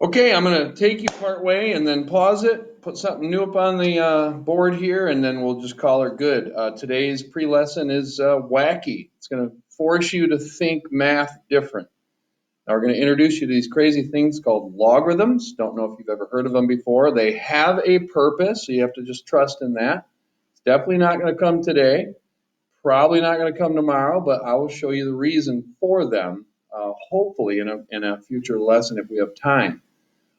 Okay, I'm going to take you part way and then pause it, put something new up on the board here, and then we'll just call her good. Today's pre-lesson is wacky. It's going to force you to think math different. Now we're going to introduce you to these crazy things called logarithms. Don't know if you've ever heard of them before. They have a purpose, so you have to just trust in that. It's definitely not going to come today, probably not going to come tomorrow, but I will show you the reason for them, hopefully in a future lesson if we have time.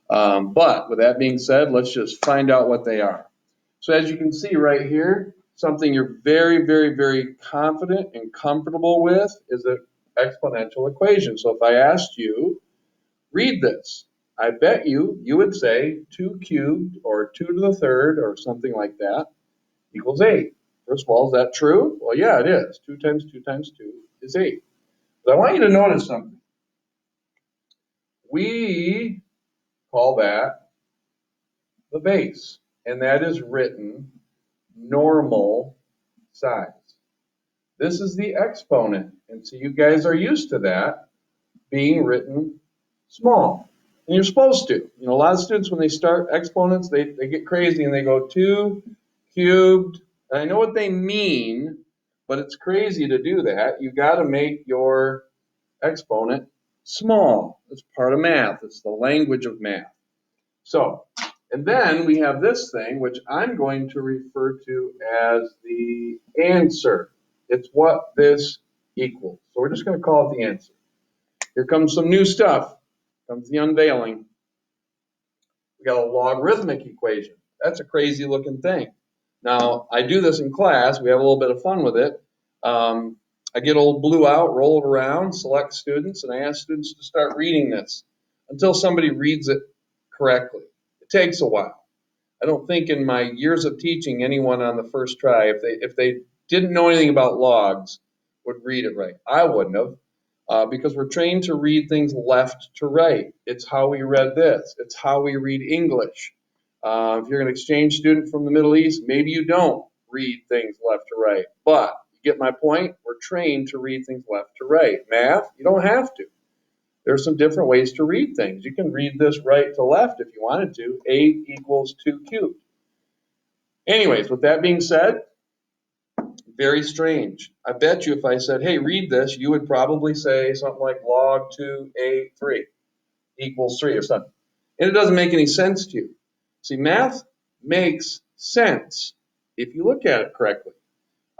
But with that being said, let's just find out what they are. So as you can see right here, something you're very, very, very confident and comfortable with is an exponential equation. So if I asked you, read this, I bet you would say 2 cubed or 2 to the third or something like that equals 8. First of all, is that true? Well, yeah, it is. 2 times 2 times 2 is 8. But I want you to notice something. We call that the base, and that is written normal size. This is the exponent, and so you guys are used to that being written small. And you're supposed to. You know, a lot of students, when they start exponents, they get crazy and they go 2 cubed. And I know what they mean, but it's crazy to do that. You got to make your exponent small. It's part of math. It's the language of math. So, and then we have this thing, which I'm going to refer to as the answer. It's what this equals. So we're just going to call it the answer. Here comes some new stuff. Comes the unveiling. We got a logarithmic equation. That's a crazy looking thing. Now, I do this in class. We have a little bit of fun with it. I get old blue out, roll it around, select students, and I ask students to start reading this until somebody reads it correctly. It takes a while. I don't think in my years of teaching anyone on the first try, if they didn't know anything about logs, would read it right. I wouldn't have, because we're trained to read things left to right. It's how we read this. It's how we read English. If you're an exchange student from the Middle East, maybe you don't read things left to right. But you get my point? We're trained to read things left to right. Math, you don't have to. There's some different ways to read things. You can read this right to left if you wanted to. 8 equals 2 cubed. Anyways, with that being said, very strange. I bet you if I said, hey, read this, you would probably say something like log 2a3 equals 3 or something. And it doesn't make any sense to you. See, math makes sense if you look at it correctly.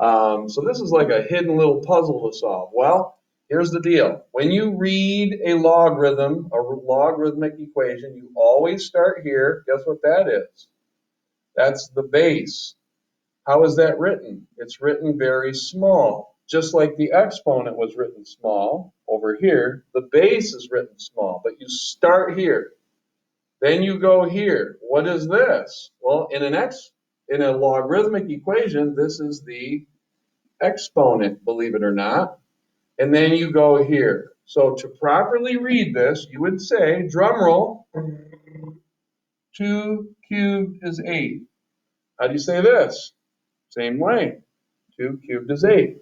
So this is like a hidden little puzzle to solve. Well, here's the deal. When you read a logarithm, a logarithmic equation, you always start here. Guess what that is? That's the base. How is that written? It's written very small. Just like the exponent was written small over here, the base is written small, but you start here. Then you go here. What is this? Well, in a logarithmic equation, this is the exponent, believe it or not. And then you go here. So to properly read this, you would say, drum roll, 2 cubed is 8. How do you say this? Same way, 2 cubed is 8.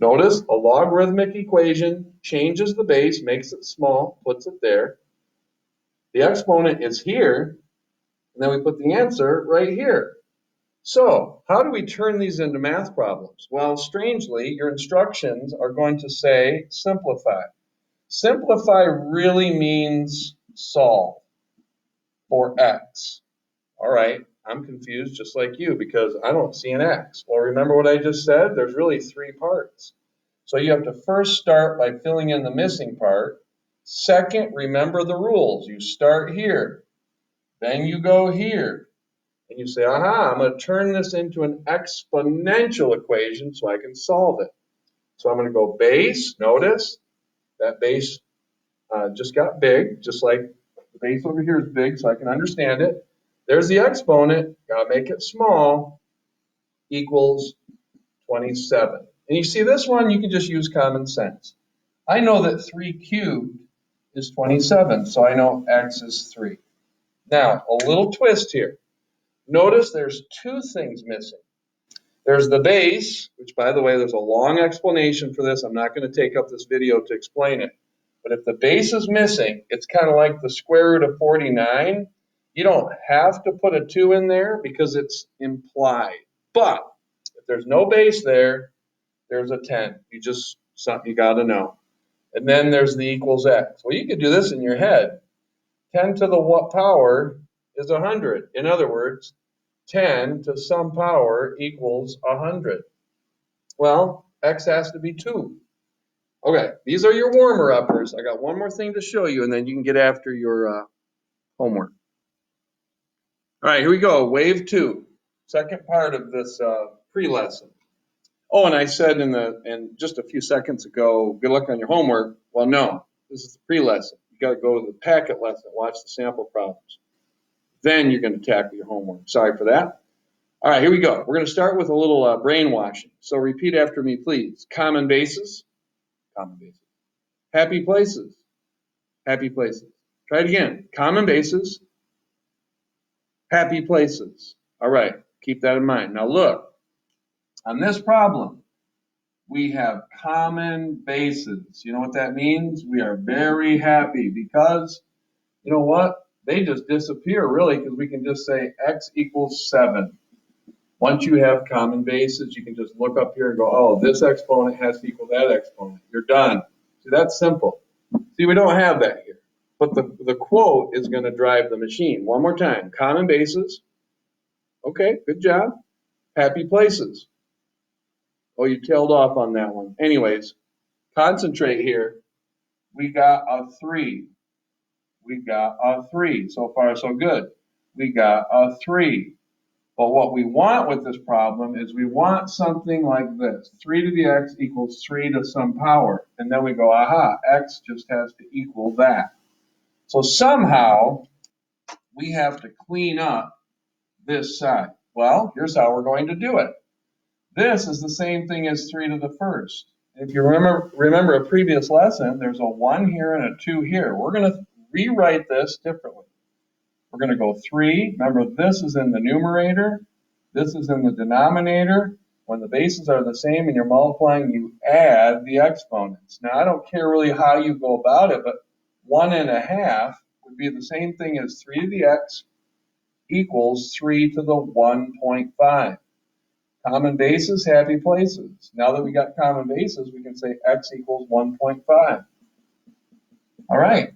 Notice a logarithmic equation changes the base, makes it small, puts it there. The exponent is here, and then we put the answer right here. So how do we turn these into math problems? Well, strangely, your instructions are going to say simplify. Simplify really means solve for x. All right, I'm confused just like you because I don't see an x. Well, remember what I just said? There's really 3 parts. So you have to first start by filling in the missing part. Second, remember the rules. You start here, then you go here, and you say, aha, I'm going to turn this into an exponential equation so I can solve it. So I'm going to go base. Notice that base just got big, just like the base over here is big, so I can understand it. There's the exponent, got to make it small, equals 27. And you see this one, you can just use common sense. I know that 3 cubed is 27, so I know x is 3. Now, a little twist here. Notice there's 2 things missing. There's the base, which, by the way, there's a long explanation for this. I'm not going to take up this video to explain it. But if the base is missing, it's kind of like the square root of 49. You don't have to put a 2 in there because it's implied. But if there's no base there, there's a 10. Something you got to know. And then there's the equals x. Well, you could do this in your head. 10 to the what power is 100. In other words, 10 to some power equals 100. Well, x has to be 2. Okay, these are your warmer-uppers. I got one more thing to show you, and then you can get after your homework. All right, here we go. Wave 2, second part of this pre-lesson. Oh, and I said in just a few seconds ago, good luck on your homework. Well, no, this is the pre-lesson. You got to go to the packet lesson, watch the sample problems. Then you're going to tackle your homework. Sorry for that. All right, here we go. We're going to start with a little brainwashing. So repeat after me, please. Common bases. Common bases. Happy places. Happy places. Try it again. Common bases. Happy places. All right, keep that in mind. Now look, on this problem, we have common bases. You know what that means? We are very happy because, you know what? They just disappear really because we can just say x equals 7. Once you have common bases, you can just look up here and go, oh, this exponent has to equal that exponent. You're done. See, that's simple. See, we don't have that here. But the quote is going to drive the machine. One more time. Common bases. Okay, good job. Happy places. Oh, you tailed off on that one. Anyways, concentrate here. We got a 3. We got a 3. So far, so good. We got a 3. But what we want with this problem is we want something like this. 3 to the x equals 3 to some power. And then we go, aha, x just has to equal that. So somehow we have to clean up this side. Well, here's how we're going to do it. This is the same thing as 3 to the first. If you remember a previous lesson, there's a 1 here and a 2 here. We're going to rewrite this differently. We're going to go 3. Remember, this is in the numerator. This is in the denominator. When the bases are the same and you're multiplying, you add the exponents. Now, I don't care really how you go about it, but 1½ would be the same thing as 3 to the x equals 3 to the 1.5. Common bases, happy places. Now that we got common bases, we can say x equals 1.5. All right.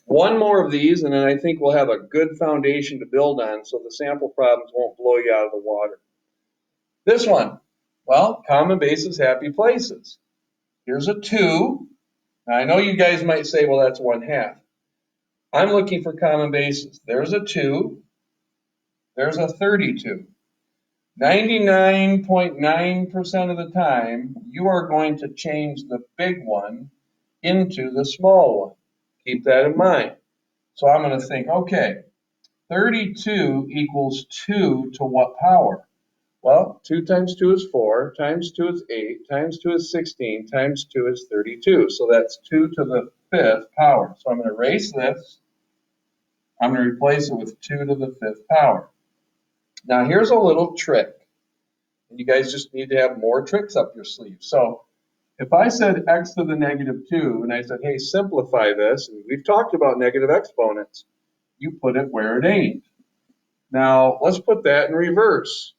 One more of these, and then I think we'll have a good foundation to build on so the sample problems won't blow you out of the water. This one, well, common bases, happy places. Here's a 2. Now, I know you guys might say, well, that's 1/2. I'm looking for common bases. There's a 2. There's a 32. 99.9% of the time, you are going to change the big one into the small one. Keep that in mind. So I'm going to think, okay, 32 equals 2 to what power? Well, 2 times 2 is 4, times 2 is 8, times 2 is 16, times 2 is 32. So that's 2 to the 5th power. So I'm going to erase this. I'm going to replace it with 2 to the 5th power. Now here's a little trick. And you guys just need to have more tricks up your sleeve. So if I said x to the -2, and I said, hey, simplify this, and we've talked about negative exponents, you put it where it ain't. Now, let's put that in reverse.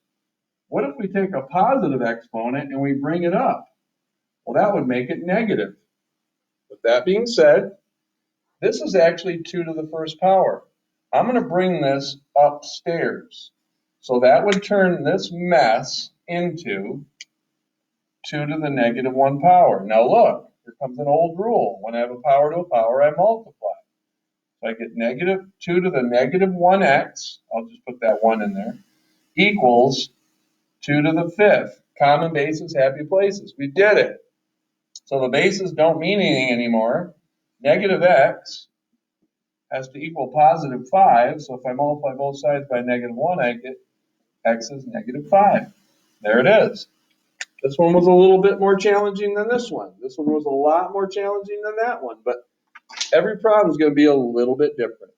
What if we take a positive exponent and we bring it up? Well, that would make it negative. With that being said, this is actually 2 to the 1st power. I'm going to bring this upstairs. So that would turn this mess into 2 to the -1 power. Now look, here comes an old rule. When I have a power to a power, I multiply. So I get -2 to the -1x, I'll just put that 1 in there, equals 2 to the 5th. Common bases, happy places. We did it. So the bases don't mean anything anymore. -x has to equal +5. So if I multiply both sides by -1, I get x is -5. There it is. This one was a little bit more challenging than this one. This one was a lot more challenging than that one. But every problem is going to be a little bit different.